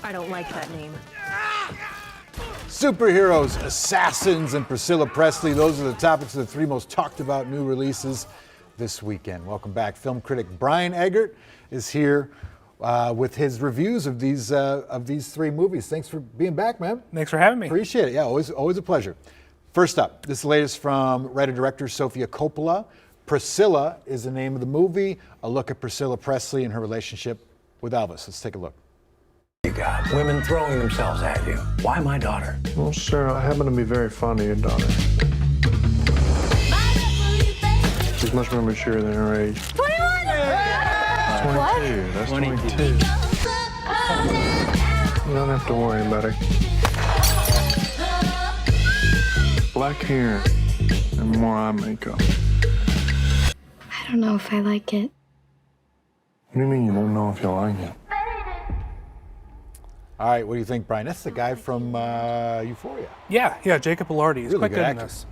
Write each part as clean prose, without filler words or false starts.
I don't like that name. Superheroes, assassins, and Priscilla Presley. Those are the topics of the three most talked about new releases this weekend. Welcome back. Film critic Brian Eggert is here with his reviews of these three movies. Thanks for being back, man. Thanks for having me. Appreciate it. Yeah, always a pleasure. First up, this is the latest from writer-director Sofia Coppola. Priscilla is the name of the movie, a look at Priscilla Presley and her relationship with Elvis. Let's take a look. You got women throwing themselves at you. Why my daughter? Well, sir, I happen to be very fond of your daughter. She's much more mature than her age. 21! 22. That's 22. You don't have to worry about her. Black hair and more eye makeup. I don't know if I like it. What do you mean you don't know if you like it? All right, what do you think, Brian? That's the guy from Euphoria. Yeah, Jacob Elordi. He's Really quite good good in actor. this.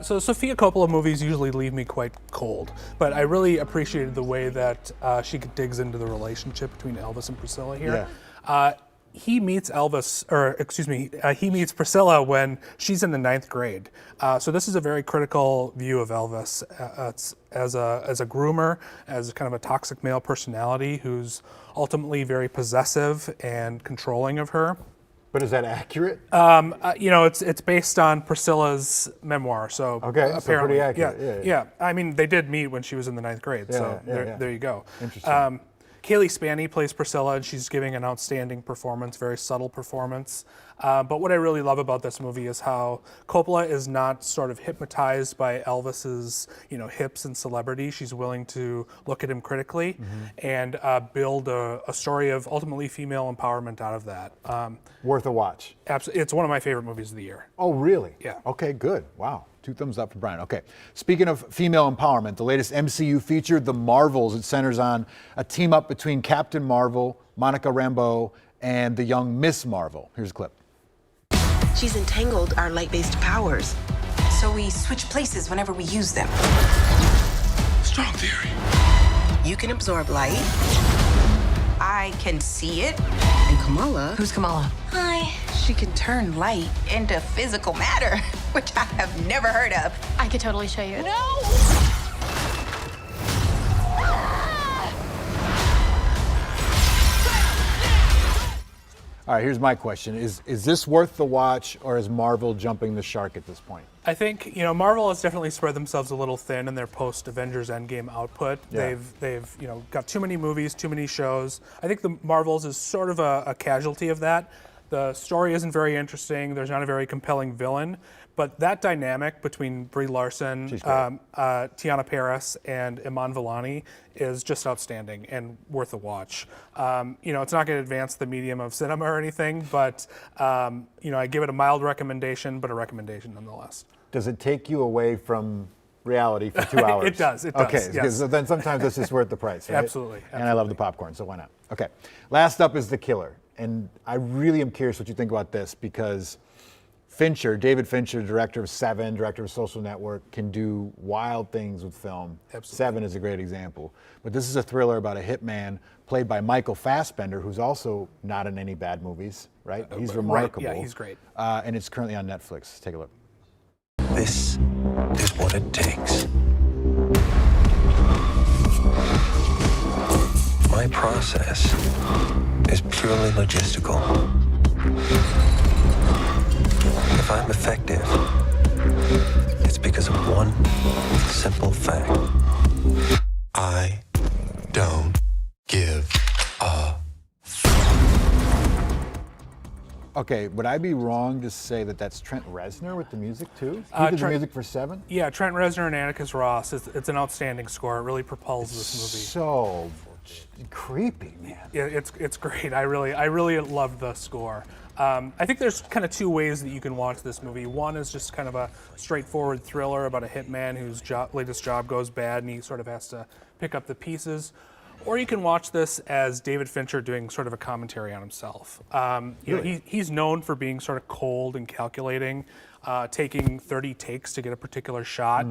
So Sofia Coppola movies usually leave me quite cold, but I really appreciated the way that she digs into the relationship between Elvis and Priscilla here. He meets he meets Priscilla when she's in the 9th grade. So this is a very critical view of Elvis as a groomer, as kind of a toxic male personality who's ultimately very possessive and controlling of her. But is that accurate? It's based on Priscilla's memoir, so Okay, so apparently, pretty accurate. yeah. I mean, they did meet when she was in the 9th grade, so yeah. there you go. Interesting. Kaylee Spaney plays Priscilla, and she's giving an outstanding performance, very subtle performance. But what I really love about this movie is how Coppola is not sort of hypnotized by Elvis's, hips and celebrity. She's willing to look at him critically and build a story of ultimately female empowerment out of that. Worth a watch. Absolutely, it's one of my favorite movies of the year. Oh, really? Yeah. Okay, good. Wow. 2 thumbs up for Brian. Okay. Speaking of female empowerment, the latest MCU feature, The Marvels. It centers on a team up between Captain Marvel, Monica Rambeau, and the young Miss Marvel. Here's a clip. She's entangled our light-based powers. So we switch places whenever we use them. Strong theory. You can absorb light. I can see it. And Kamala, Who's Kamala? Hi. She can turn light into physical matter, which I have never heard of. I could totally show you. All right, here's my question. Is this worth the watch, or is Marvel jumping the shark at this point? I think Marvel has definitely spread themselves a little thin in their post-Avengers Endgame output. Yeah. They've got too many movies, too many shows. I think the Marvels is sort of a casualty of that. The story isn't very interesting. There's not a very compelling villain. But that dynamic between Brie Larson, Tiana Paris, and Iman Vellani is just outstanding and worth a watch. It's not going to advance the medium of cinema or anything, but I give it a mild recommendation, but a recommendation nonetheless. Does it take you away from reality for 2 hours? It does. Okay, Yes. so then sometimes it's just worth the price, right? Absolutely. And I love the popcorn, so why not? Okay. Last up is The Killer. And I really am curious what you think about this, because David Fincher, director of Seven, director of Social Network, can do wild things with film. Absolutely. Seven is a great example. But this is a thriller about a hitman played by Michael Fassbender, who's also not in any bad movies, right? He's remarkable. Right. Yeah, he's great. And it's currently on Netflix. Let's take a look. This is what it takes. My process is purely logistical. If I'm effective, it's because of one simple fact. I don't give a Okay, would I be wrong to say that that's Trent Reznor with the music too? He did the music for Seven? Yeah, Trent Reznor and Atticus Ross. It's an outstanding score. It really propels this movie. So creepy, man. Yeah, it's great. I really love the score. I think there's kind of 2 ways that you can watch this movie. One is just kind of a straightforward thriller about a hitman whose latest job goes bad and he sort of has to pick up the pieces. Or you can watch this as David Fincher doing sort of a commentary on himself. He's known for being sort of cold and calculating, taking 30 takes to get a particular shot.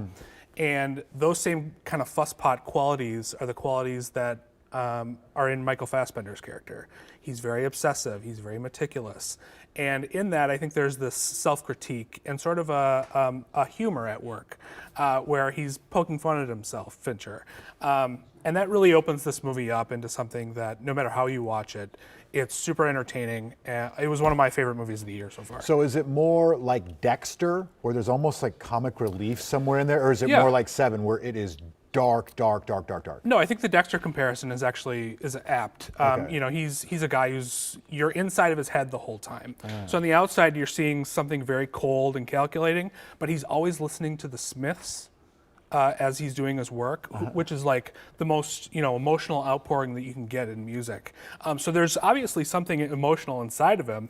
And those same kind of fusspot qualities are the qualities that are in Michael Fassbender's character. He's very obsessive, he's very meticulous. And in that, I think there's this self-critique and sort of a humor at work where he's poking fun at himself, Fincher. And that really opens this movie up into something that, no matter how you watch it, it's super entertaining. It was one of my favorite movies of the year so far. So is it more like Dexter, where there's almost like comic relief somewhere in there, or is it Yeah. more like Seven, where it is dark, dark, dark, dark, dark? No, I think the Dexter comparison is apt. Okay. You know, he's a guy you're inside of his head the whole time. So on the outside, you're seeing something very cold and calculating, but he's always listening to the Smiths as he's doing his work, which is like the most emotional outpouring that you can get in music. So there's obviously something emotional inside of him.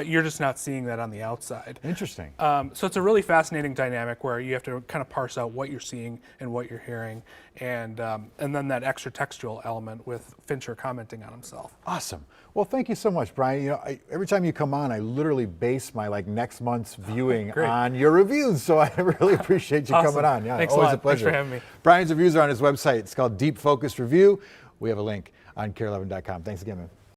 You're just not seeing that on the outside. Interesting. So it's a really fascinating dynamic where you have to kind of parse out what you're seeing and what you're hearing, and then that extra textual element with Fincher commenting on himself. Awesome. Well, thank you so much, Brian. You know, every time you come on, I literally base my next month's viewing Great. on your reviews. So I really appreciate you Awesome. coming on. Yeah, Thanks a always lot. a pleasure. Thanks for having me. Brian's reviews are on his website. It's called Deep Focus Review. We have a link on care11.com. Thanks again, man.